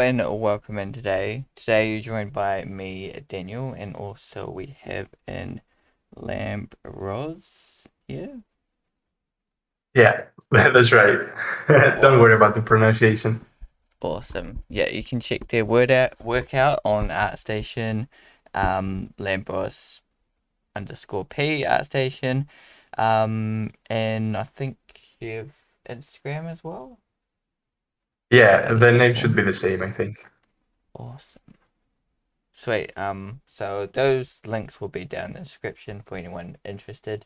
and welcome in today. Today you're joined by me, Daniel, and also we have in Labros here. Yeah, that's right. Don't worry Awesome. about the pronunciation. Awesome. Yeah, you can check their word out workout on ArtStation, Labros underscore P ArtStation. And I think you have Instagram as well. Yeah, Like a the name should uniform. be the same, I think. Awesome. Sweet. So those links will be down in the description for anyone interested.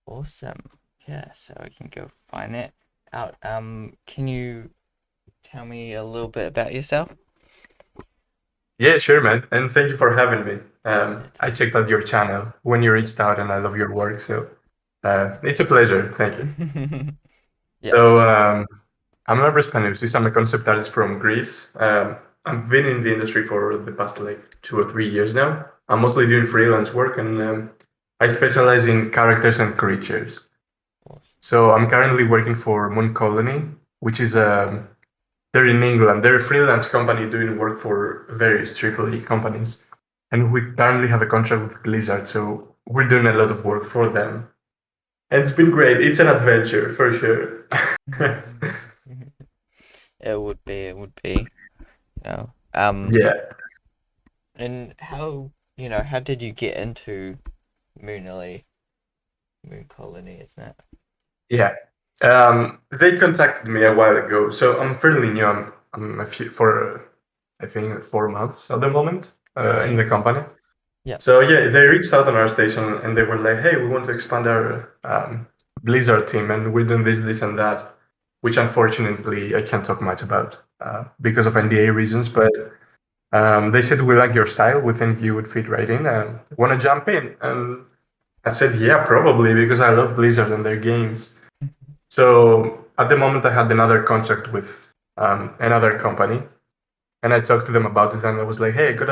Awesome. Yeah, so I can go find it out. Can you tell me a little bit about yourself? Yeah, sure, man. And thank you for having me. That's I checked out your channel when you yep. reached out, and I love your work. So it's a pleasure. Thank you. Yep. So I'm Labros Panousis. I'm a concept artist from Greece. I've been in the industry for the past like 2 or 3 years now. I'm mostly doing freelance work, and I specialize in characters and creatures. Awesome. So I'm currently working for Moon Colony, which is they're in England. They're a freelance company doing work for various AAA companies. And we currently have a contract with Blizzard, so we're doing a lot of work for them. And it's been great. It's an adventure for sure. It would be. It would be. You know. Yeah, And how did you get into Moonily, Moon Colony, isn't it? yeah. They contacted me a while ago, so I'm fairly new. I'm a few for I think 4 months at the moment Yeah. in Yeah. the company. Yep. So yeah, they reached out on our station and they were like, "Hey, we want to expand our Blizzard team, and we're doing this, and that," which unfortunately I can't talk much about because of NDA reasons. But they said, "We like your style. We think you would fit right in. Want to jump in?" And I said, "Yeah, probably because I love Blizzard and their games." So at the moment, I had another contract with another company, and I talked to them about it, and I was like, "Hey, I got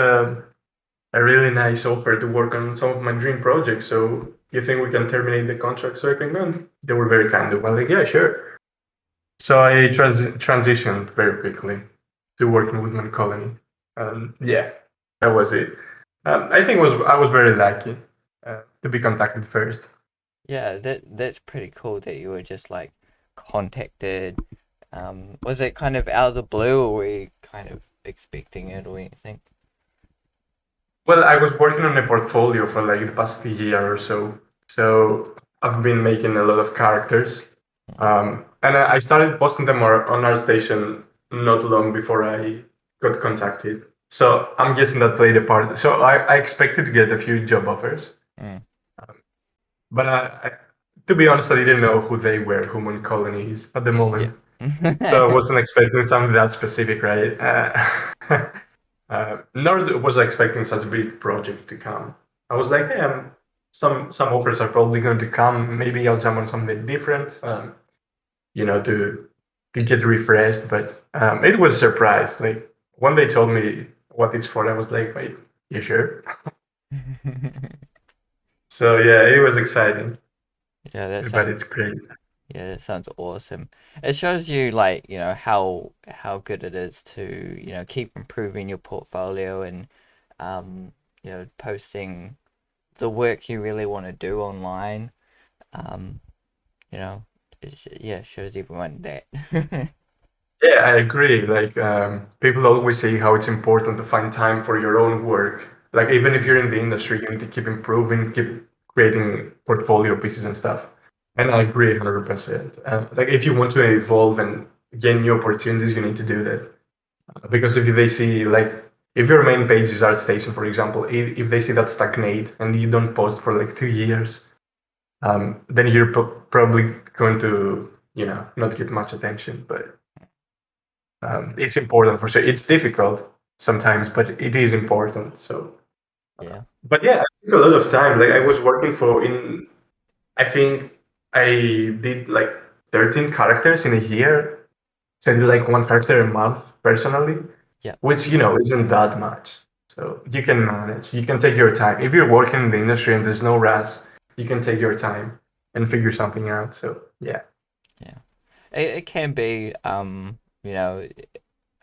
a really nice offer to work on some of my dream projects. So you think we can terminate the contract so I can go?" And they were very kind. They were like, "Yeah, sure." So I transitioned very quickly to working with my colony. Yeah, that was it. I think I was very lucky to be contacted first. Yeah, that's pretty cool that you were just like contacted. Was it kind of out of the blue, or were you kind of expecting it or anything? Well, I was working on a portfolio for like the past year or so. So I've been making a lot of characters. And I started posting them on our station not long before I got contacted. So I'm guessing that played a part. So I expected to get a few job offers. Mm, But to be honest, I didn't know who they were, Human Colonies at the yeah. moment. So I wasn't expecting something that specific, right? Nor was I expecting such a big project to come. I was like, hey, some offers are probably going to come. Maybe I'll jump on something different, to get refreshed. But it was a surprise. Like when they told me what it's for, I was like, wait, you sure? So yeah, it was exciting, Yeah, that but sounds it's great. yeah, that sounds awesome. It shows you like, how good it is to, keep improving your portfolio and posting the work you really want to do online. Um, you know, it shows everyone that. Yeah, I agree. Like, people always say how it's important to find time for your own work. Like, even if you're in the industry, you need to keep improving, keep creating portfolio pieces and stuff. And I agree 100%. Like, if you want to evolve and gain new opportunities, you need to do that. Because if they see, like, if your main page is ArtStation, for example, if they see that stagnate and you don't post for like 2 years, then you're probably going to, not get much attention. But it's important for sure. It's difficult sometimes, but it is important. So, Yeah. but yeah, I took a lot of time. Like I was working for in, I think I did like 13 characters in a year. So I did like one character a month personally, Yeah. which isn't that much. So you can manage. You can take your time. If you're working in the industry and there's no rush, you can take your time and figure something out. So yeah. Yeah. It can be,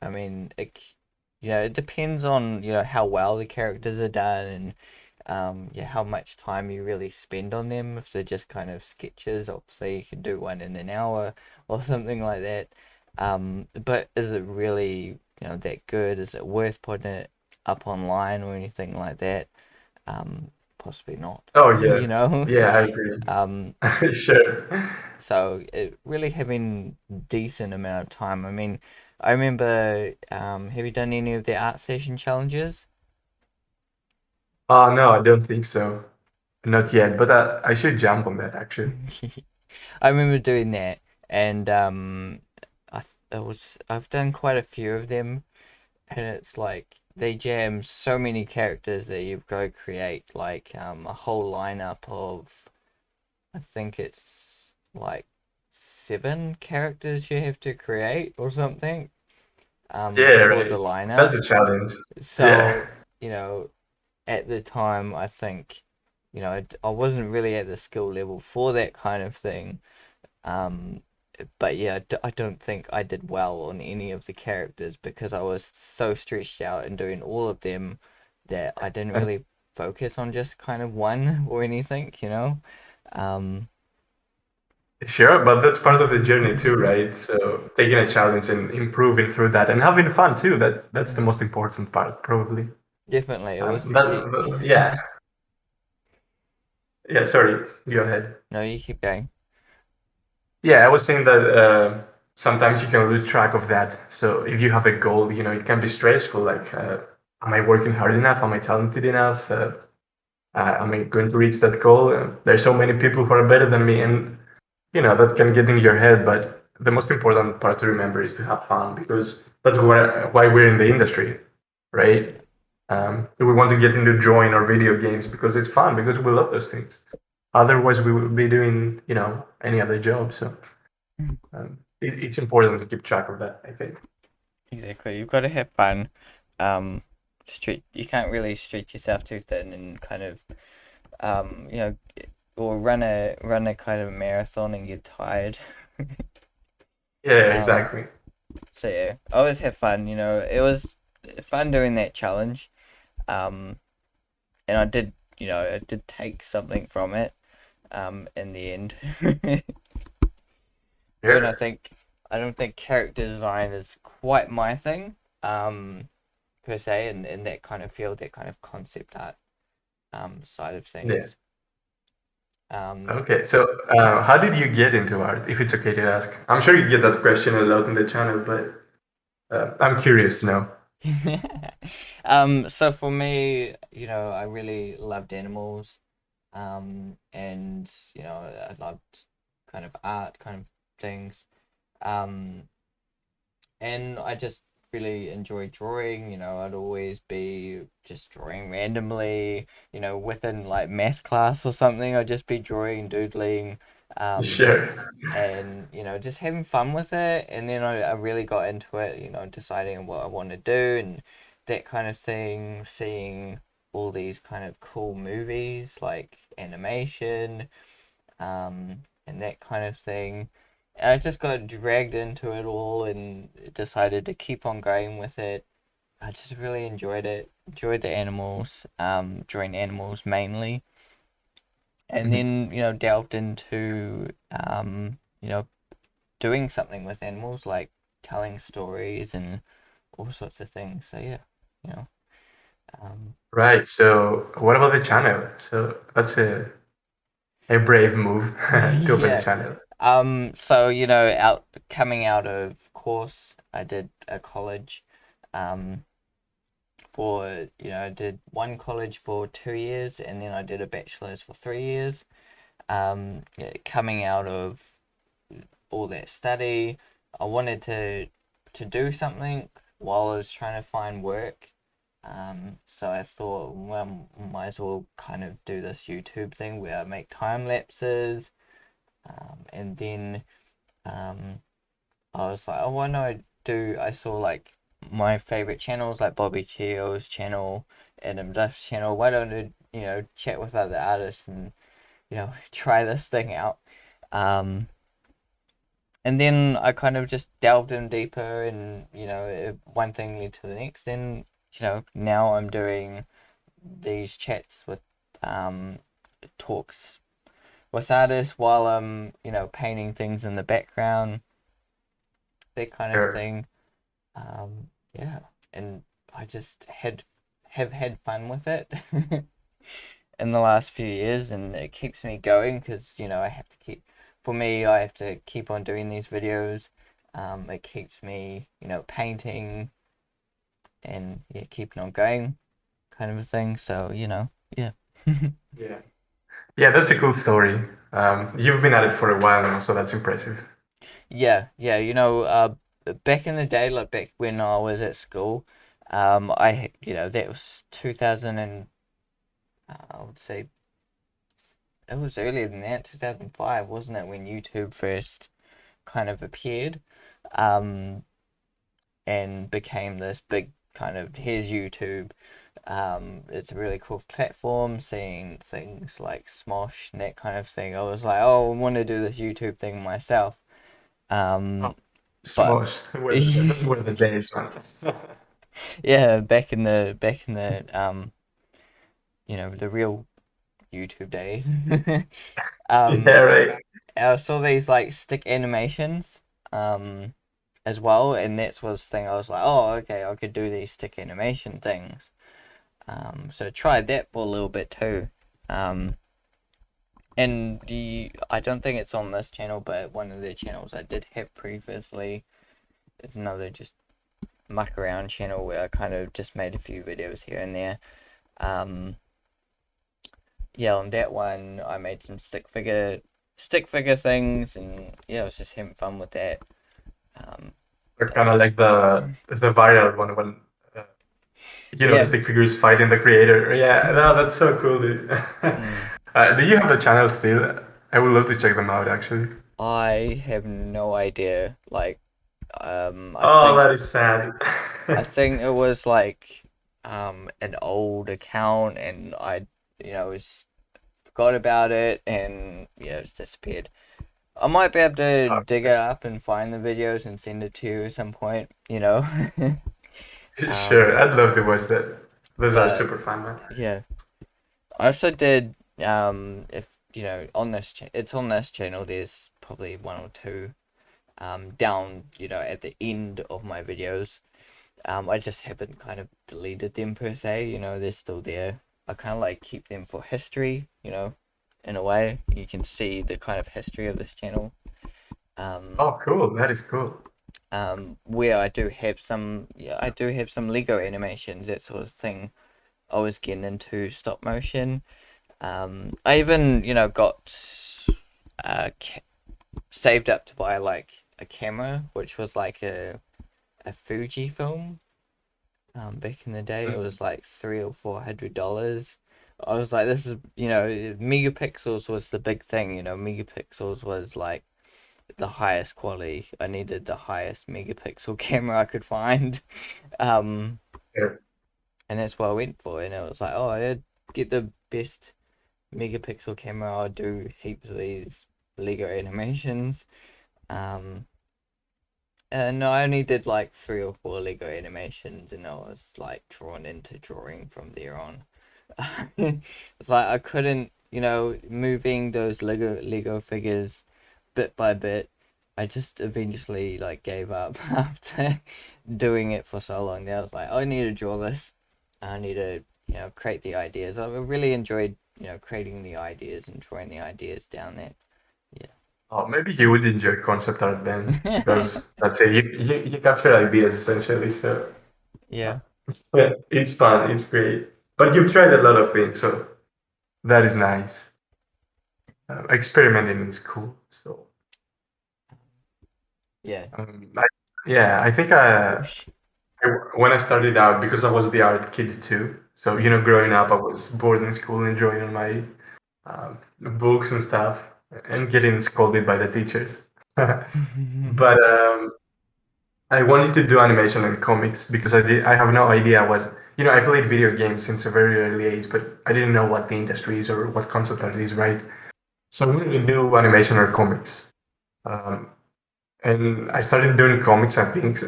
I mean, it depends on how well the characters are done and yeah, how much time you really spend on them. If they're just kind of sketches, obviously you can do one in an hour or something like that. But is it really that good? Is it worth putting it up online or anything like that? Possibly not. Oh you yeah, know. yeah, I agree. Um, Sure. so it really having decent amount of time. I mean, I remember. Have you done any of the art session challenges? No, I don't think so. Not yet, but I should jump on that actually. I remember doing that, and I've done quite a few of them, and it's like they jam so many characters that you've got to create like a whole lineup of, I think it's like 7 characters you have to create or something Yeah, for the right. lineup. That's a challenge. Yeah. So you know at the time I think I wasn't really at the skill level for that kind of thing. Um, but yeah, I don't think I did well on any of the characters because I was so stretched out and doing all of them that I didn't really focus on just kind of one or anything. Um, Sure, but that's part of the journey too, right? So taking a challenge and improving through that and having fun too. That's the most important part, probably. definitely, it was. But yeah, yeah. Sorry, go ahead. No, you keep going. Yeah, I was saying that sometimes you can lose track of that. So if you have a goal, it can be stressful. Like, am I working hard enough? Am I talented enough? Am I going to reach that goal? There's so many people who are better than me, and that can get in your head. But the most important part to remember is to have fun because that's why we're in the industry, right? Yeah. We want to get into drawing or video games because it's fun because we love those things. Otherwise, we would be doing any other job. So it's important to keep track of that, I think. Exactly. You've got to have fun. Um, You can't really stretch yourself too thin and kind of um, you know, or run a kind of marathon and get tired. Yeah, Um, exactly. so yeah, I always have fun. It was fun doing that challenge. Um, and I did take something from it. In the end. Even Yeah, I don't think character design is quite my thing. Per se, in that kind of field, that kind of concept art side of yeah. things. Um, Okay, so how did you get into art, if it's okay to ask? I'm sure you get that question a lot in the channel, but I'm curious to know. so for me, I really loved animals, and I loved kind of art, kind of things, um, and I just really enjoy drawing. I'd always be just drawing randomly, within like math class or something. I'd just be drawing, doodling, um, Sure. and just having fun with it. And then I really got into it, deciding what I want to do and that kind of thing, seeing all these kind of cool movies like animation, and that kind of thing. And I just got dragged into it all and decided to keep on going with it. I just really enjoyed it, enjoyed the animals, drawing animals mainly, and Mhm. then delved into doing something with animals, like telling stories and all sorts of things. So yeah, you know, um, Right. So what about the channel? So that's a brave move to open a yeah. channel. So out coming out of course, I did a college, um, I did one college for 2 years, and then I did a bachelor's for 3 years. Yeah, coming out of all that study, I wanted to do something while I was trying to find work. So I thought, well, might as well kind of do this YouTube thing where I make time lapses. And then I was like, oh, why not I saw like my favorite channels like Bobby Chio's channel, Adam Duff's channel. Why don't I, chat with other artists and, try this thing out? Um, and then I kind of just delved in deeper, and one thing led to the next, and now I'm doing these chats with um talks with artists while I'm painting things in the background, that kind of Sure. thing. Yeah, and I just have had fun with it in the last few years, and it keeps me going because I have to keep. For me, I have to keep on doing these videos. It keeps me, painting and yeah, keeping on going, kind of a thing. So yeah. Yeah. Yeah, that's a cool story. You've been at it for a while now, so that's impressive. Yeah, yeah, back in the day, like back when I was at school, that was 2000 and I would say it was earlier than that, 2005, wasn't it, when YouTube first kind of appeared, um, and became this big kind of here's YouTube. It's a really cool platform. Seeing things like Smosh and that kind of thing, I was like, oh, I want to do this YouTube thing myself. Oh, Um, but Smosh. Those were the days, man. yeah, back in the real YouTube days. Yeah, um, right. I saw these like stick animations, um, as well, and that's was the thing. I was like, oh, okay, I could do these stick animation things. So I tried that for a little bit too. Um, and I don't think it's on this channel, but one of the channels I did have previously is another just muck around channel where I kind of just made a few videos here and there. Um, yeah, on that one I made some stick figure things, and yeah, I was just having fun with that. Um, They're so kind of like the viral one when uh, the yeah, stick figures fighting the creator. Yeah, no, that's so cool, dude. mm, Do you have the channel still? I would love to check them out, actually. I have no idea. Like, I Oh, think that is sad. I think it was like an old account, and I was forgot about it, and yeah, it's disappeared. I might be able to dig it up and find the videos and send it to you at some point. Sure, um, I'd love to watch that. Those are but super fun, man. yeah, I also did if it's on this channel. There's probably one or two down at the end of my videos. I just haven't kind of deleted them per se. They're still there. I kind of like keep them for history. In a way, you can see the kind of history of this channel. Um, Oh, cool. That is cool. where I do have some, yeah, I do have some Lego animations, that sort of thing. I was getting into stop motion. I even, got uh, ca- saved up to buy like a camera, which was like a Fuji film. Back in the day, it Mhm. was like $300 or $400. I was like, this is, megapixels was the big thing. Megapixels was like the highest quality. I needed the highest megapixel camera I could find. Um, Yeah. and that's what I went for. And it was like, oh, I'd get the best megapixel camera. I'd do heaps of these Lego animations. Um, and I only did like 3 or 4 Lego animations, and I was like drawn into drawing from there on. It's like I couldn't, moving those Lego figures bit by bit. I just eventually like gave up after doing it for so long. Now I was like, I need to draw this. I need to, create the ideas. I really enjoyed, creating the ideas and drawing the ideas down there. Oh, maybe you would enjoy concept art then, Yeah. because let's say you capture ideas essentially. So uh, Yeah. yeah, it's fun. It's great. But you've tried a lot of things, so that is nice. Experimenting is cool. So Yeah. I, yeah, I think when I started out, because I was the art kid too. So Mm. growing up, I was bored in school, enjoying my books and stuff, and getting scolded by the teachers. But I wanted to do animation and comics because I have no idea what I played video games since a very early age, but I didn't know what the industry is or what concept art is, right? So I wanted to do animation or comics. Um, and I started doing comics. I think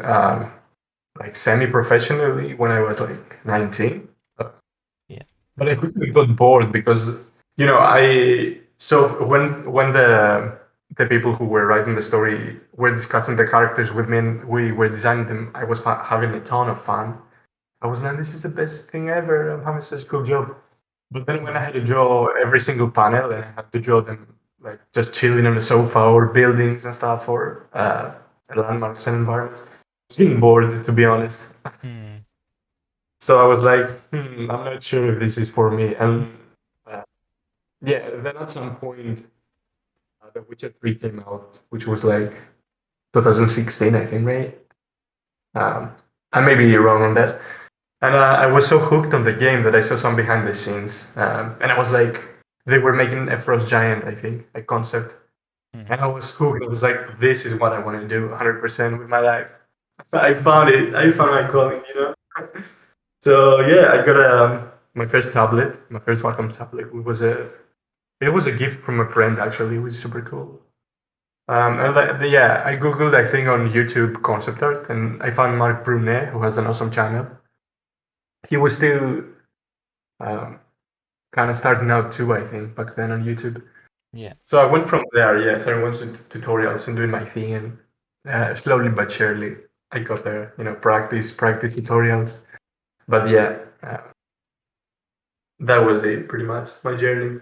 like semi-professionally when I was like 19. Yeah. But I quickly got bored because I so when the people who were writing the story were discussing the characters with me and we were designing them, I was having a ton of fun. I was like, this is the best thing ever. I'm having such a cool job. But then when I Mm. had to draw every single panel and I had to draw them like just chilling on the sofa or buildings and stuff or landmarks and environments, I was getting bored to be honest. Mm. So I was like, I'm not sure if this is for me. And uh, yeah, then at some point, The Witcher 3 came out, which was like 2016, I think, right? Um, I may be wrong on that. And I was so hooked on the game that I saw some behind the scenes. And I was like, they were making a Frost Giant, I think, a concept. Mm. And I was hooked. I was like, this is what I want to do 100% with my life. I found it. I found my calling. So yeah, I got my first tablet, my first Wacom tablet. It was a gift from a friend actually. It was super cool. And yeah, I googled I think on YouTube concept art, and I found Mark Brunet, who has an awesome channel. He was still um, kind of starting out too, I think, back then on YouTube. Yeah. So I went from there. Yes, I went to tutorials and doing my thing, and slowly but surely I got there. Practice tutorials. But yeah, that was it pretty much my journey.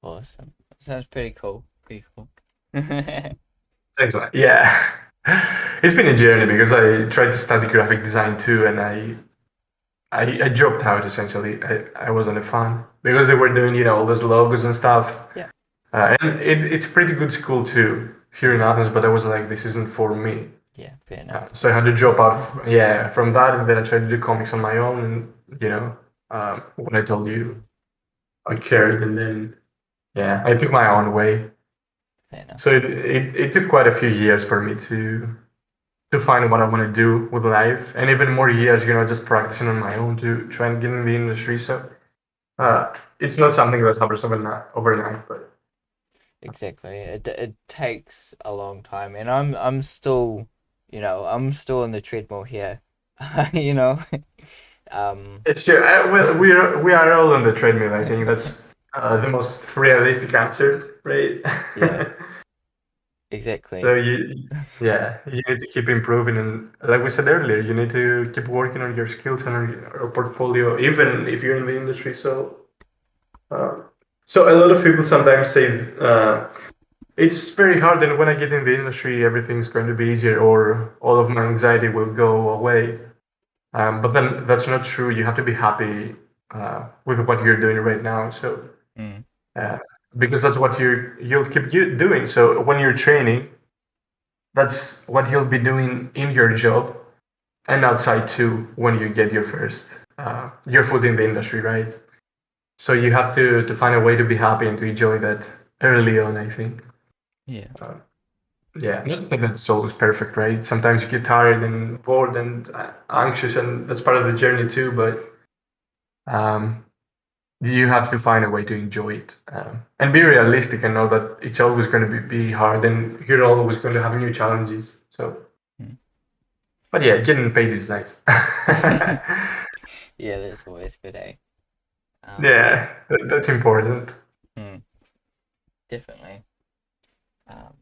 Awesome. Sounds pretty cool. Pretty cool. Thanks, man. Yeah. It's been a journey because I tried to study graphic design too, and I dropped out essentially. I wasn't a fan because they were doing all those logos and stuff, Yeah. and it's a pretty good school too here in Mm. Athens. But I was like, this isn't for me, Yeah. Fair enough. so I had to drop out. Yeah, from that, and then I tried to do comics on my own, and what I told you, I cared, and then yeah, I took my own way. Fair enough. So it took quite a few years for me to find what I want to do with life, and even more years, just practicing on my own to try and get in the industry. So it's not something that happens overnight, but Exactly. It takes a long time, and I'm still, I'm still on the treadmill here. you know. Um. it's true. Well, we are all on the treadmill. I think that's the most realistic answer, right? Yeah. So Exactly. yeah, you need to keep improving, and like we said earlier, you need to keep working on your skills and on your portfolio, even if you're in the industry. Uh, so a lot of people sometimes say it's very hard, and when I get in the industry, everything's going to be easier, or all of my anxiety will go away. But then that's not true. You have to be happy with what you're doing right now. So Mm. uh, because that's what you'll keep doing. So when you're training, that's what you'll be doing in your job and outside too when you get your foot in the industry, right? So you have to find a way to be happy and to enjoy that early on, I think. Yeah. Uh, yeah, not to think that it's always perfect, right? Sometimes you get tired and bored and anxious, and that's part of the journey too. But um, you have to find a way to enjoy it and be realistic and know that it's always going to be hard and you're always going to have new challenges. So, Mm. but yeah, getting paid is nice. Yeah, that's always good, eh? Um. Yeah, that's important. Mm, definitely. Um.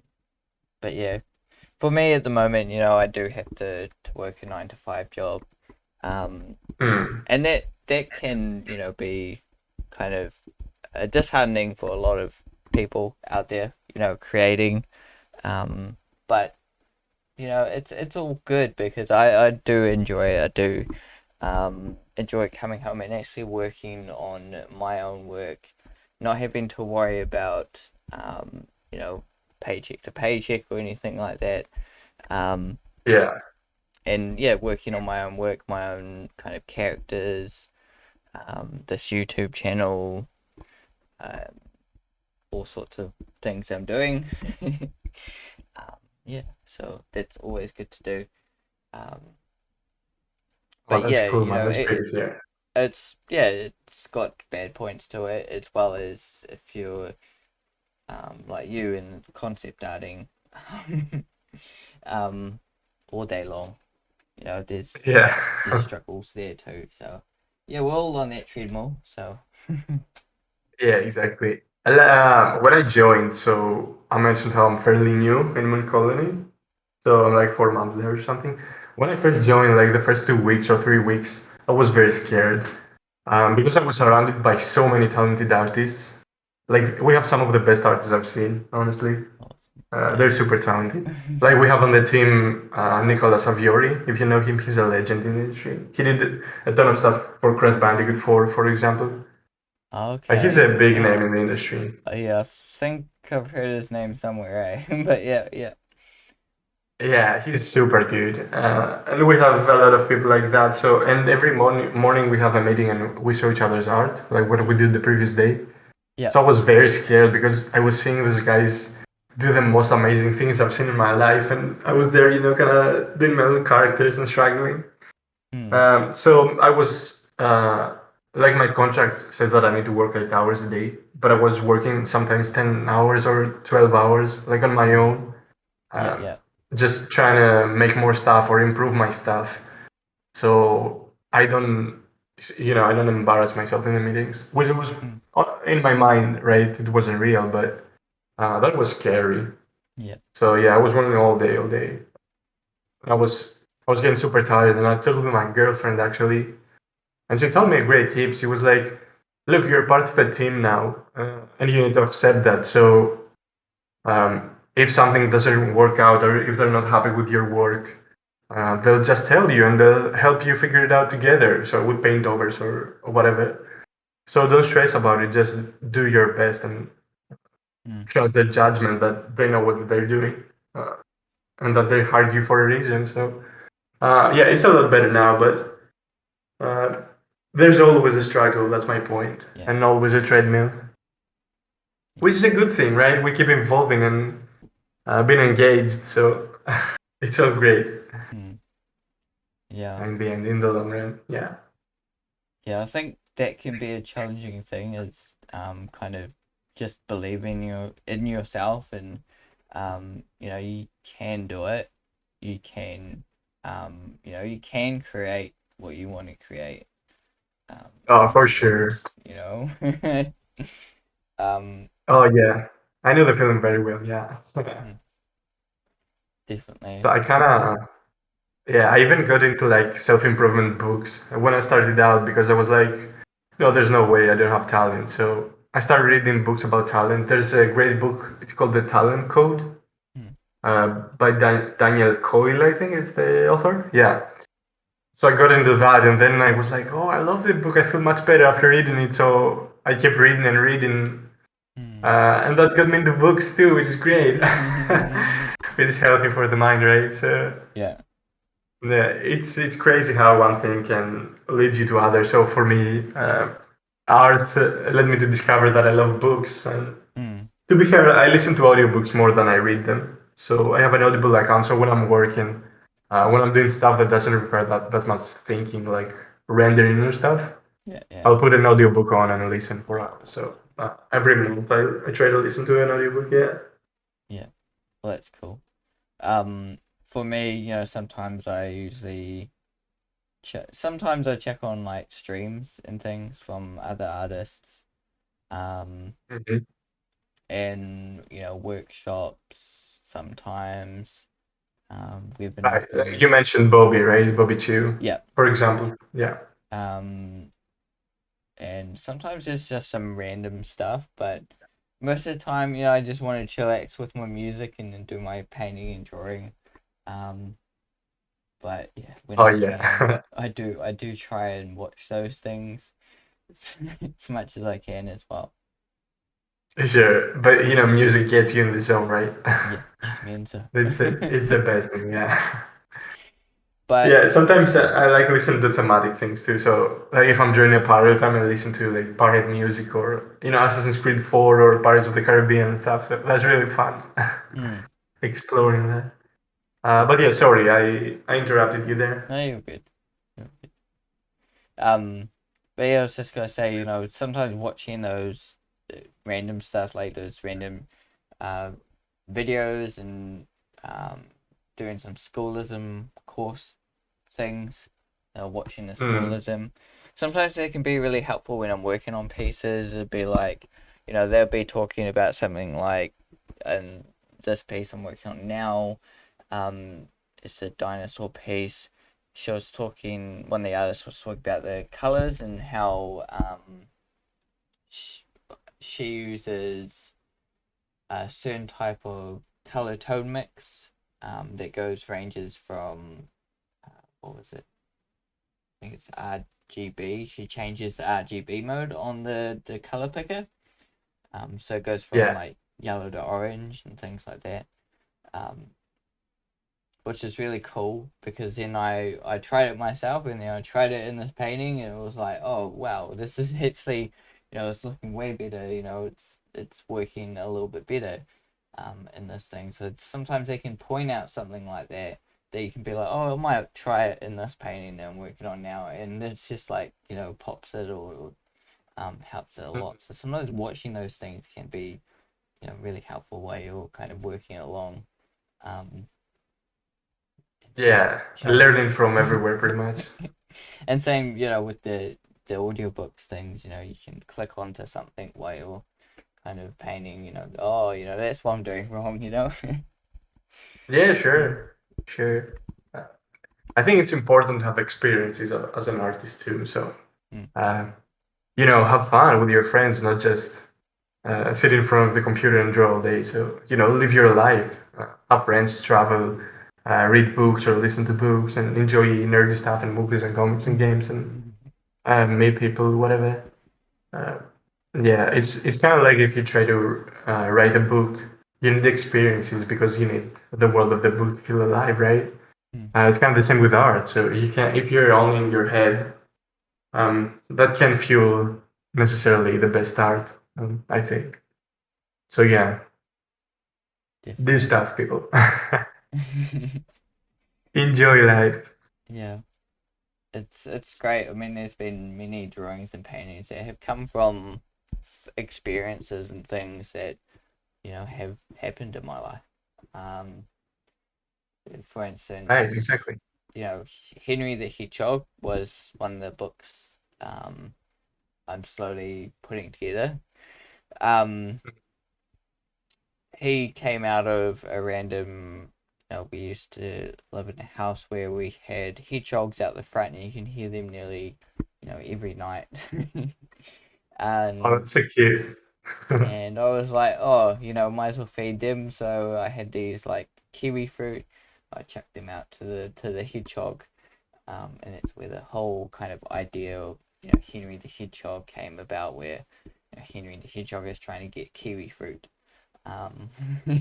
But yeah, for me at the moment, I do have to work a 9 to 5 job. Um. Mm. And that can be kind of disheartening for a lot of people out there, creating. Um. But it's all good because I do enjoy it. I do enjoy coming home and actually working on my own work, not having to worry about paycheck to paycheck or anything like that. Um, Yeah. and yeah, working on my own work, my own kind of characters, this YouTube channel, uh, all sorts of things I'm doing. Yeah, so that's always good to do. Um, Oh, but that's yeah, cool, man. That's great. Yeah. it's got bad points to it as well as if you're like you in concept arting. um, all day long. You know, Yeah. there's struggles there too. So yeah, we're all on that treadmill. So Yeah, exactly. When I joined, so I mentioned how I'm fairly new in Moon Colony. So I'm like 4 months there or something. When I first joined, like the first 2 weeks or 3 weeks, I was very scared because I was surrounded by so many talented artists. Like we have some of the best artists I've seen, honestly. yeah, They're super talented. Like we have on the team Nicola Saviori. If you know him, he's a legend in the industry. He did a ton of stuff for Crash Bandicoot 4, for example. He's a okay, big name in the industry. yeah, I think I've heard his name somewhere, eh? But yeah, yeah, Yeah, he's super good. And we have a lot of people like that. So, and every morning we have a meeting and we show each other's art, like what we did the previous day. yeah, So I was very scared because I was seeing those guys do the most amazing things I've seen in my life, and I was there, kind of doing my own characters and struggling. mm, So I was like my contract says that I need to work 8 hours a day, but I was working sometimes 10 hours or 12 hours, like on my mm, own, yeah, um, yeah, just trying to make more stuff or improve my stuff. So I don't embarrass myself in the meetings, which was mm, in my mind, right? It wasn't real, but that was scary. yeah, So yeah, I was running all day, all day. I was getting super tired, and I told my girlfriend actually, and she told me a great tip. She was like, "Look, you're part of a team now, and you need to accept that. So if something doesn't work out, or if they're not happy with your work, they'll just tell you, and they'll help you figure it out together. So with paint overs or whatever. So don't stress about it. Just do your best and mm, trust their judgment that they know what they're doing, and that they hired you for a reason. So yeah, it's a lot better now, but uh, there's always a struggle. That's my point, yeah, and always a treadmill, yeah, which is a good thing, right? We keep evolving and being engaged, so it's all great mm, yeah. in the end, in the long run. Yeah. Yeah, I think that can be a challenging thing is kind of just believing in yourself and you can do it. You can you can create what you want to create. Oh, In for the end, sure. you know. um Oh, yeah. I know the feeling very well. Yeah. mm, definitely. So I kind of, yeah, I even got into like self-improvement books when I started out because I was like, no, there's no way I don't have talent. So I started reading books about talent. There's a great book. It's called The Talent Code Mm, by Daniel Coyle, I think is the author. Yeah. So I got into that, and then I was like, oh, I love the book. I feel much better after reading it. So I kept reading and reading, mm. and that got me into books too, which is great. Which is healthy for the mind, right? So Yeah. yeah, it's crazy how one thing can lead you to others. So for me, art led me to discover that I love books, and Mm, to be fair, I listen to audiobooks more than I read them. So I have an Audible account. So when I'm working, when I'm doing stuff that doesn't require that much thinking, like rendering or stuff, yeah, yeah, I'll put an audiobook on and listen for hours. So every month I try to listen to an audiobook. Yeah. yeah. Well, that's cool. For me, sometimes I usually sometimes I check on like streams and things from other artists, um, Mhm. and workshops sometimes, we've Right. nothing. You mentioned Bobby, right? Bobby Chew, Yeah. for example. Yeah. Um, and sometimes it's just some random stuff, but most of the time, I just want to chillax with my music and then do my painting and drawing. Um, but yeah, when Oh I can, yeah. I do try and watch those things as much as I can as well. Sure, but music gets you in the zone, right? Yeah, Smenza. It's the best thing, yeah. But Yeah, sometimes I like listen to thematic things too. So like if I'm joining a pirate, I'm gonna listen to like pirate music or Assassin's Creed 4 or Pirates of the Caribbean and stuff. So that's really fun mm, exploring that. yeah, But yeah, sorry, I interrupted you there. no, you're good. You're good. Um, but yeah, I was just gonna say, sometimes watching those random stuff like those random uh, videos and doing some schoolism course things, watching the Mm. schoolism. Sometimes they can be really helpful when I'm working on pieces. It'd be like, they'll be talking about something like, and this piece I'm working on now, um, it's a dinosaur piece. She was talking, one of the artists was talking about the colors and how she, she uses a certain type of color tone mix that ranges from what was it? I think it's RGB. She changes the RGB mode on the color picker. So it goes from Yeah. like yellow to orange and things like that. Um, which is really cool because then I tried it myself and then I tried it in this painting and it was like, oh wow, this is actually, it's looking way better. It's working a little bit better, in this thing. So sometimes they can point out something like that you can be like, oh, I might try it in this painting that I'm working on now, and it's just like, pops it or helps it a Mm. lot. So sometimes watching those things can be, really helpful while you're kind of working along. Um, Yeah. showing Learning from everywhere, pretty much. and same, with the audiobooks things, you can click onto something while you're kind of painting, oh, that's what I'm doing wrong. Yeah, Mm, sure. Sure. Uh, I think it's important to have experiences as an artist too. So, mm, uh, have fun with your friends, not just sit in front of the computer and draw all day. So, live your life, have friends, travel, read books or listen to books, and enjoy nerdy stuff and movies and comics and games and meet people, whatever. Uh, yeah, it's kind of like if you try to write a book, you need experiences because you need the world of the book to feel alive, right? mm, It's kind of the same with art. So you can, if you're only in your head, that can fuel necessarily the best art. I think. So yeah, do definitely. stuff, people. Enjoy life. Yeah, it's great. I mean, there's been many drawings and paintings that have come from experiences and things that have happened in my life. Um, for Right, instance, exactly. you know, Henry the Hedgehog was one of the books I'm slowly putting together. Um, he came out of a random. We used to live in a house where we had hedgehogs out the front, and you can hear them nearly, every night. Oh, and that's so cute. and I was like, oh, might as well feed them. So I had these like kiwi fruit. I chucked them out to the hedgehog, and it's where the whole kind of idea of Henry the Hedgehog came about, where Henry the Hedgehog is trying to get kiwi fruit. Um,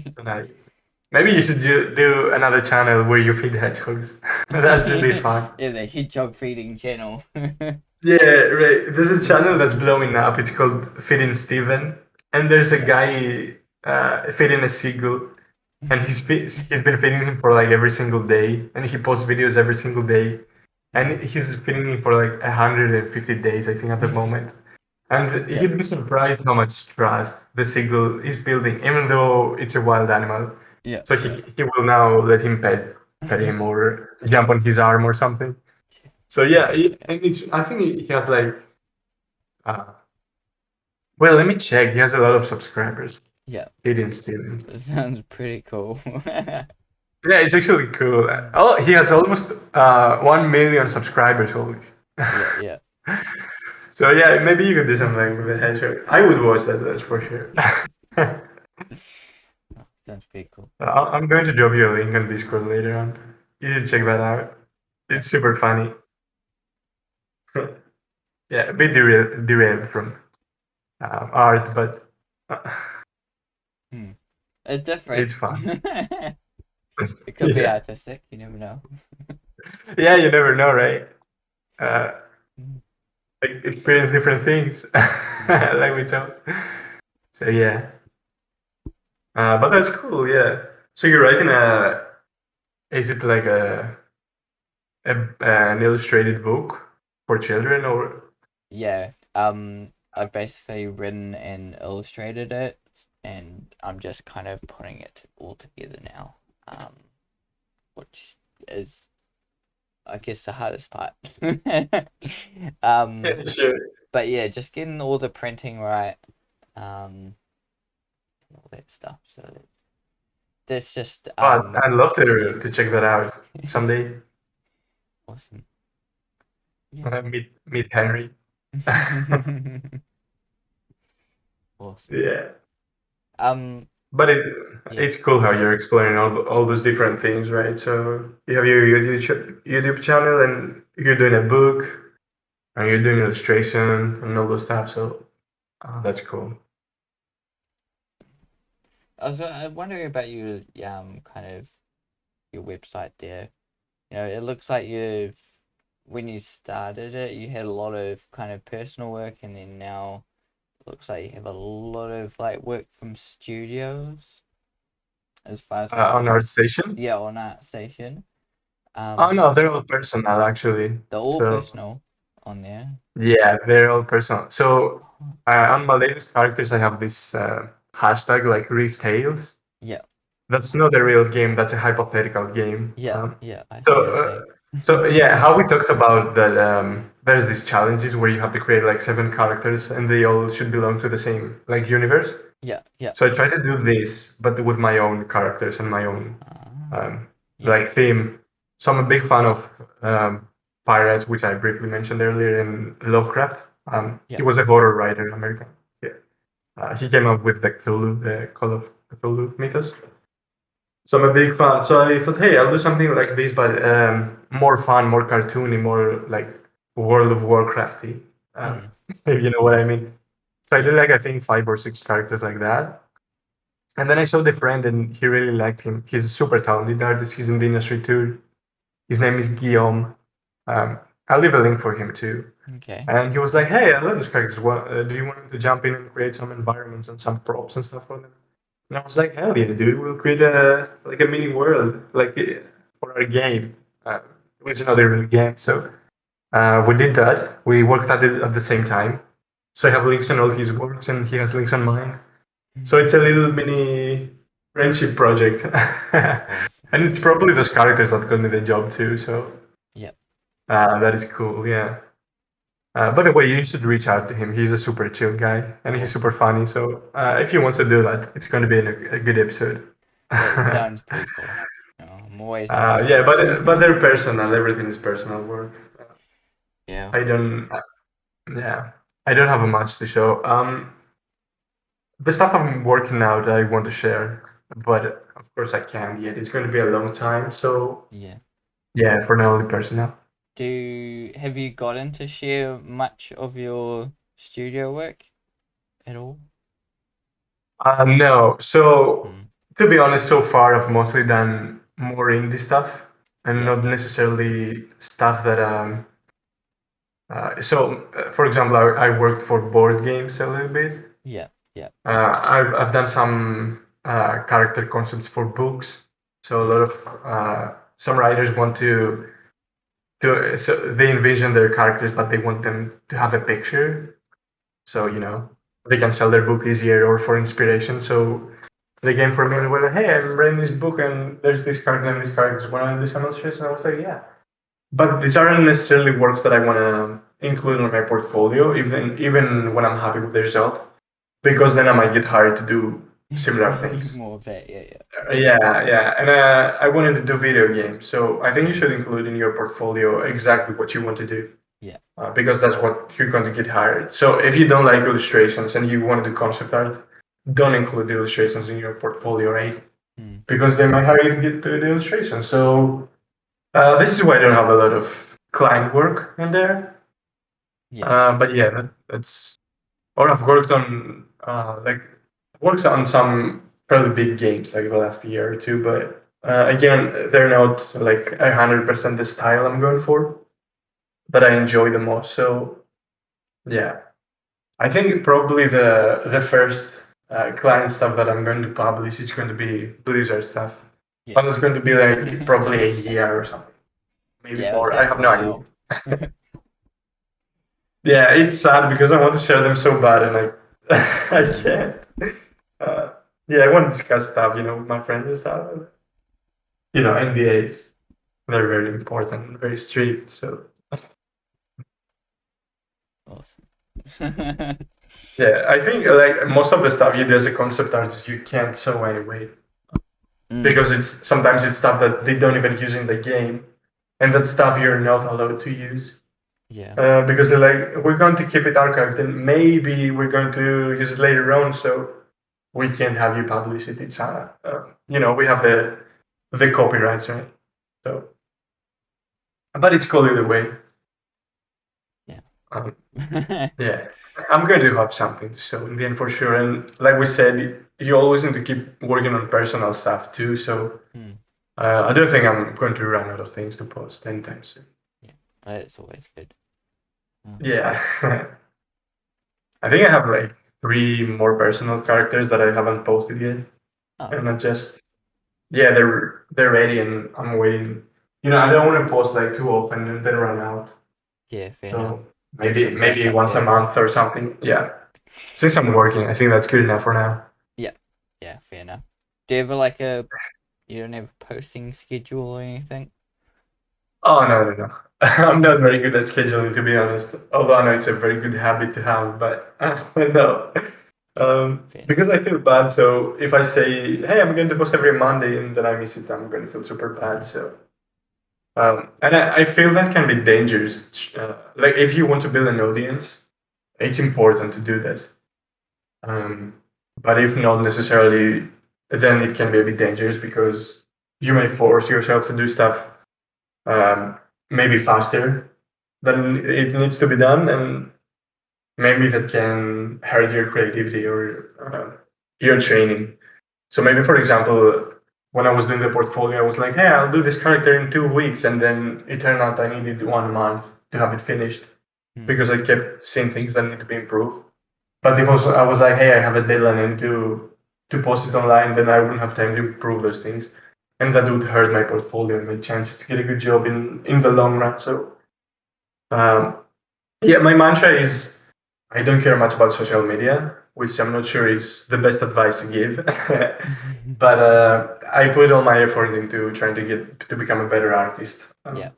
So nice. Maybe you should do another channel where you feed hedgehogs. That should be fun. yeah, the hedgehog feeding channel. Yeah, right. There's a channel that's blowing up. It's called Feeding Steven. And there's a yeah, guy feeding a seagull. And he's been feeding him for like every single day. And he posts videos every single day. mm. And he's feeding him for like 150 days, I think, at the moment. And yeah, you'd be surprised how much trust the seagull is building, even though it's a wild animal. yeah, So yeah. he will now let him pet him or jump on his arm or something. So yeah, yeah, and it's I think he has like uh, well, let me check. He has a lot of subscribers. yeah. Hidden Stealing. That sounds pretty cool. Yeah, it's actually cool. Mm. Oh, he has almost 1 million subscribers. Holy. Yeah, yeah. So yeah, maybe you could do something with the hedgehog. I would watch that. That's for sure. Sounds pretty cool. I'm going to drop you a link on Discord later on. You should check that Awesome. out. Yeah. It's super funny. Yeah, a bit derailed from art, but uh, Hmm. It's different. it's fun. It could be Yeah, artistic. You never know. yeah. You never know, right? Uh, Mm, like experience different things, mm. like we talk. So yeah, but that's cool. Yeah. So you're writing a? Is it like an illustrated book for children or? Yeah. I've basically written and illustrated it, and I'm just kind of putting it all together now. Um, which is, I guess, the hardest part. um, Sure. but yeah, just getting all the printing right, um, all that stuff. So that's just Oh, I'd love yeah, to check that out someday. awesome. Yeah, Meet Henry. awesome. Yeah. Um, But yeah, it's cool how you're exploring all those different things, right? So you have your YouTube channel, and you're doing a book, and you're doing illustration and all those stuff. So that's cool. I was wondering about you, kind of your website there. You know, it looks like when you started it, you had a lot of kind of personal work, and then now it looks like you have a lot of like work from studios, as far as like On our station. yeah, on ArtStation. Oh Um, no, they're all personal actually. they're all So personal on there. yeah, they're all personal. So Oh, on my latest characters, I have this hashtag like Reef Tales. yeah, That's not a real game. That's a hypothetical game. yeah, yeah. I So, see. I see. yeah, how we talked about that. There's these challenges where you have to create like 7 characters, and they all should belong to the same like universe. Yeah, yeah. So I try to do this, but with my own characters and my own Ah, um, yeah, like theme. So I'm a big fan of pirates, which I briefly mentioned earlier, in Lovecraft. yeah. He was a horror writer, American. Yeah, he came up with the Cthulhu, the Call of Cthulhu mythos. So I'm a big fan. So I thought, hey, I'll do something like this, but more fun, more cartoony, more like World of Warcrafty. Um, Mm, if you know what I mean. So I yeah. did like I think 5 or 6 characters like that, and then I showed a friend, and he really liked him. He's a super talented artist. He's in the industry too. His name is Guillaume. I'll leave a link for him too. Okay. And he was like, "Hey, I love this characters. What do you want him to jump in and create some environments and some props and stuff for them?" And I was like, "Hell yeah, dude! We'll create a like a mini world like for our game. It's another real game." So we did that. We worked at it at the same time. So I have links on all his works, and he has links on mine. So it's a little mini friendship project, Awesome. and it's probably those characters that got me the job too. So Yeah. that is cool. Yeah. By the way, you should reach out to him. He's a super chill guy, and he's super Awesome. funny. So if you want to do that, it's going to be a good episode. That sounds pretty cool. I'm always Yeah, interested. but they're personal. Everything is personal work. Yeah. I don't. Yeah, I don't have much to show. The stuff I'm working out, I want to share, but of course I can't yet. It's going to be a long time. So Yeah. yeah, for now, only personal. Have you gotten to share much of your studio work at all? No. So Hmm. to be honest, so far I've mostly done more indie stuff and Yeah. not necessarily stuff that for example, I worked for board games a little bit. Yeah. Yeah. I've done some character concepts for books. So a lot Okay. of some writers want so they envision their characters, but they want them to have a picture. So Hmm. they can sell their book easier or for inspiration. So they came for me and were like, "Hey, I'm writing this book, and there's this character and this character. Want to do some illustrations?" And I was like, "Yeah." But these aren't necessarily works that I want to include in my portfolio, even when I'm happy with the result, because then I might get hired to do similar things. More of that. Yeah. Yeah. Yeah, and I wanted to do video games, so I think you should include in your portfolio exactly what you want to do, Yeah. because that's what you're going to get hired. So if you don't like illustrations and you want to do concept art, don't include the illustrations in your portfolio, right? Hmm. Because they might hire you to get the illustrations. So this is why I don't have a lot of client work in there. Yeah. But yeah, that's or I've worked on worked on some fairly big games like the last year or two, but again, they're not like 100% the style I'm going for, but I enjoy the most. So yeah, I think probably the first client stuff that I'm going to publish is going to be Blizzard stuff, Yeah. but it's going to be like probably a year or something, maybe Yeah. It will more. I take a have no idea. while. Yeah, it's sad because I want to share them so bad and I Hmm. can't. Uh, yeah, I want to discuss stuff, with my friends and stuff. NDAs. They're very important, very strict. So Awesome. yeah, I think like most of the stuff you do as a concept artist, you can't sew anyway Mm, because it's sometimes it's stuff that they don't even use in the game, and that stuff you're not allowed to use. yeah. Because they're like, we're going to keep it archived, and maybe we're going to use it later on, so we can't have you publish it. It's we have the copyrights, right? So, but it's cool either way. Um, Yeah. yeah, I'm going to have something to show in the end for sure. And like we said, you always need to keep working on personal stuff too. So Mm, I don't think I'm going to run out of things to post anytime soon. yeah. That's always good. Yeah, I think I have like three more personal characters that I haven't posted yet, Oh, and I cool. just yeah, they're ready, and I'm waiting. I don't want to post like too often and then run out. Yeah, fair enough. So Have maybe some maybe backup once a there. month or something. Yeah. Since I'm working, I think that's good enough for now. Yeah. Yeah, fair enough. Do you ever like you don't have a posting schedule or anything? Oh no, no, no. I'm not very good at scheduling, to be honest. Although I know it's a very good habit to have, but no. Yeah, fair enough. Because I feel bad. So if I say, "Hey, I'm going to post every Monday," and then I miss it, I'm going to feel super bad. Mm, So, and I feel that can be dangerous. Like if you want to build an audience, it's important to do that. Um, but if not necessarily, then it can be a bit dangerous because you may force yourself to do stuff um, maybe faster than it needs to be done, and maybe that can hurt your creativity or your training. So maybe, for example, when I was doing the portfolio, I was like, "Hey, I'll do this character in 2 weeks," and then it turned out I needed 1 month to have it finished mm, because I kept seeing things that need to be improved. But if also I was like, "Hey, I have a deadline and to post it online," then I wouldn't have time to improve those things, and that would hurt my portfolio and my chances to get a good job in the long run. So um, yeah, my mantra is I don't care much about social media, which I'm not sure is the best advice to give. But I put all my effort into trying to get to become a better artist, yeah.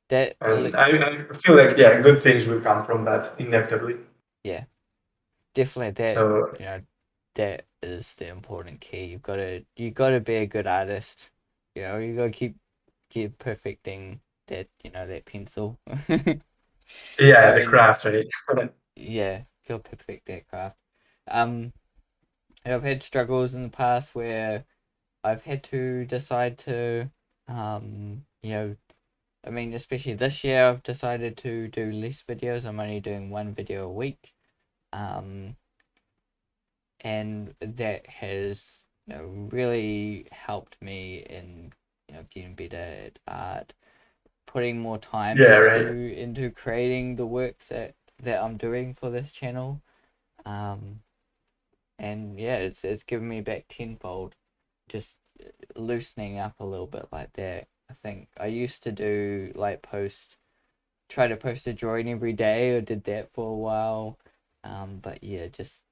That and I feel like yeah, good things will come from that inevitably. yeah, definitely that So you know that is the important key. You gotta be a good artist. You gotta keep perfecting that pencil. yeah, the And craft, right? yeah, you'll perfect that craft. Um, I've had struggles in the past where I've had to decide to, I mean, especially this year, I've decided to do less videos. I'm only doing one video a week. Um, and that has really helped me in getting better at art, putting more time Yeah, into right. into creating the work that I'm doing for this channel. Um, and yeah, it's given me back tenfold, just loosening up a little bit like that. I think I used to do like try to post a drawing every day, or did that for a while. But yeah, just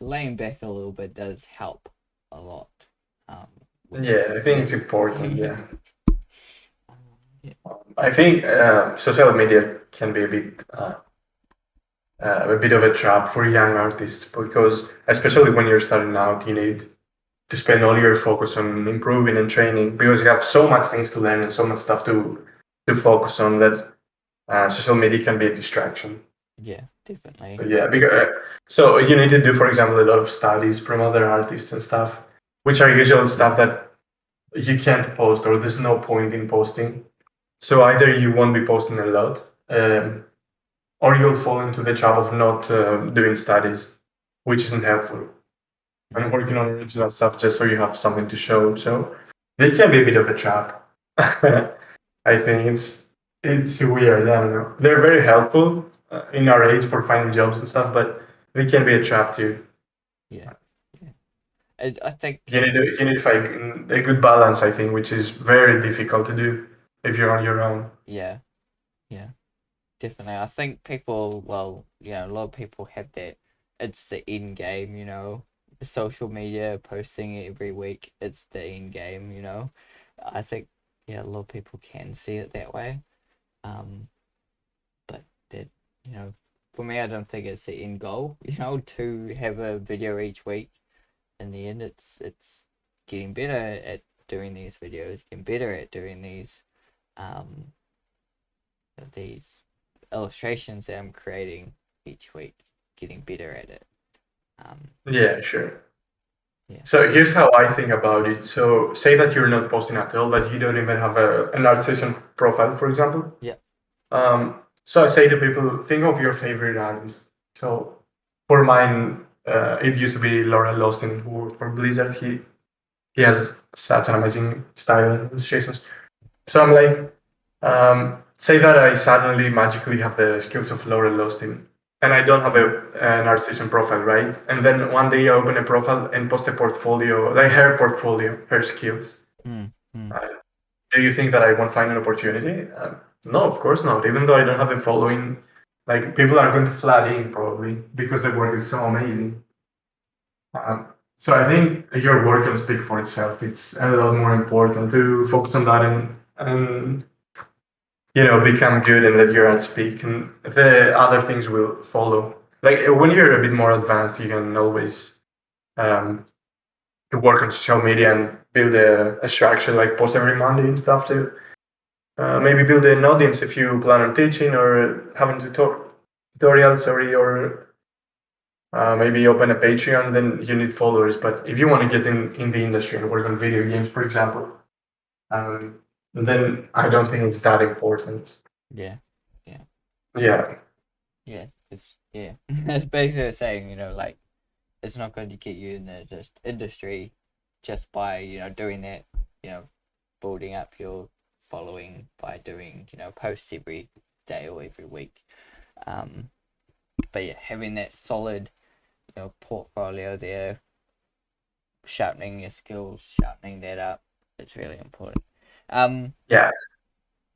laying back a little bit does help a lot. Um, with Yeah, I think it's me. important. Yeah, Yeah. I think social media can be a bit of a trap for young artists because especially when you're starting out, you need to spend all your focus on improving and training because you have so much things to learn and so much stuff to focus on that social media can be a distraction. Yeah, So definitely. yeah, because so you need to do, for example, a lot of studies from other artists and stuff, which are usual stuff that you can't post or there's no point in posting. So either you won't be posting a lot, or you'll fall into the trap of not doing studies, which isn't helpful. And Yeah. working on original stuff just so you have something to show. So they can be a bit of a trap. I think it's weird. I don't know. They're very helpful in our age for finding jobs and stuff, but they can be a trap too. Yeah. Yeah. I think You need to find a good balance, I think, which is very difficult to do if you're on your own. yeah, yeah, definitely. I think people, well, a lot of people have that. It's the end game, the social media posting every week. It's the end game. I think yeah, a lot of people can see it that way. But that, you know, for me, I don't think it's the end goal. You know, to have a video each week. In the end, it's getting better at doing these videos, getting better at doing um these illustrations that I'm creating each week, getting better at it. Um, Yeah, sure. yeah, So here's how I think about it. So say that you're not posting at all, but you don't even have an art session profile, for example. yeah, So I say to people, think of your favorite artist. So for mine, it used to be Laura Lawson, who worked for Blizzard. He has such an amazing style and illustrations. So I'm like, say that I suddenly magically have the skills of Laura Lawson, and I don't have mm, an artisan profile, right? And then one day I open a profile and post a portfolio, like her portfolio, her skills. mm, mm, Uh, do you think that I won't find an opportunity? No, of course not. Even though I don't have the following, like people are going to flood in probably because the work is so amazing. So I think your work can speak for itself. It's a lot more important to focus on that and become good and let your art speak, and the other things will follow. Like when you're a bit more advanced, you can always um, work on social media and build a structure, like post every Monday and stuff to maybe build an audience if you plan on teaching or having tutorials, sorry, or maybe open a Patreon. Then you need followers. But if you want to get in the industry and work on video games, for example, um, then I don't think it's that important. yeah, yeah, Yeah. yeah. It's yeah. It's basically saying, you know, like it's not going to get you in the just industry just by, you know, doing that, you know, building up your following by doing, you know, posts every day or every week. Um, but yeah, having that solid, you know, portfolio there, sharpening your skills, sharpening that up, it's really important. Um, Yeah.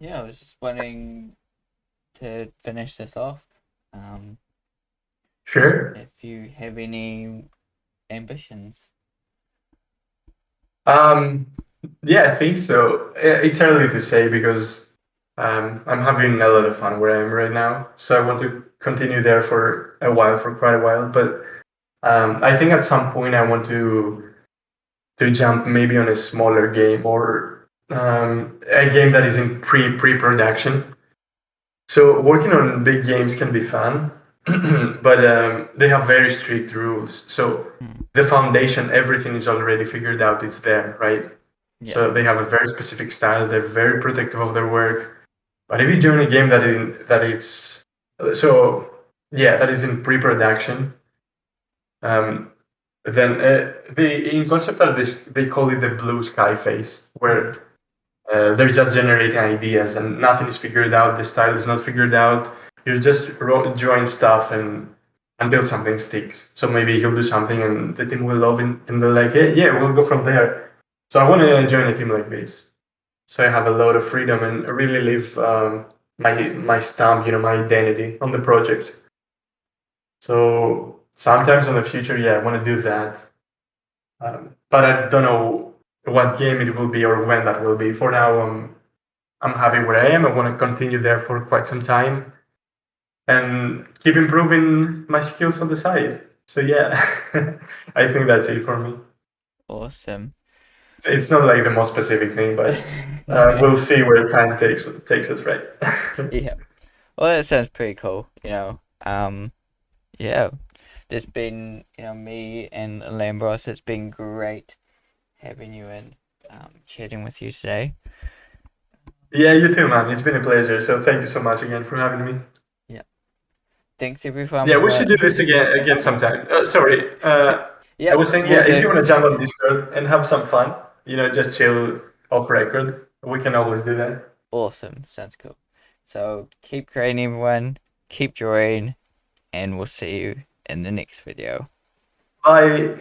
yeah, I was just wanting to finish this off. Um, Sure. if you have any ambitions. Um, yeah, I think so. It's early to say because I'm having a lot of fun where I am right now. So I want to continue there for a while, for quite a while. But I think at some point I want to jump maybe on a smaller game or a game that is in pre-production. So working on big games can be fun, but they have very strict rules. So Hmm. the foundation, everything is already figured out. It's there, right? Yeah, So they have a very specific style. They're very protective of their work. But if you join a game that it's so yeah, that is in pre-production, um, then the in concept art they call it the blue sky phase, hmm. where they're just generating ideas and nothing is figured out. The style is not figured out. You're just drawing stuff and until something sticks. So maybe he'll do something and the team will love it and they're like, yeah, yeah, we'll go from there. So I want to join a team like this. So I have a lot of freedom and really leave my stamp, my identity on the project. So sometimes in the future, yeah, I want to do that. But I don't know what game it will be or when that will be. For now, I'm happy where I am. I want to continue there for quite some time and keep improving my skills on the side. So yeah, I think that's it for me. Awesome. It's not like the most specific thing, but Yeah. we'll see where time takes us, right? Yeah. Well, that sounds pretty cool. You know, yeah. There's been, you know, me and Lambros. It's been great having you and chatting with you today. Yeah, you too, man. It's been a pleasure. So thank you so much again for having me. Yeah. Thanks Yeah, everyone. we should do this again sometime. Sorry, I Yep, was saying, we'll yeah, if you do. want to jump on Discord and have some fun, just chill off record, we can always do that. Awesome. Sounds cool. So keep creating, everyone. Keep drawing, and we'll see you in the next video. Bye.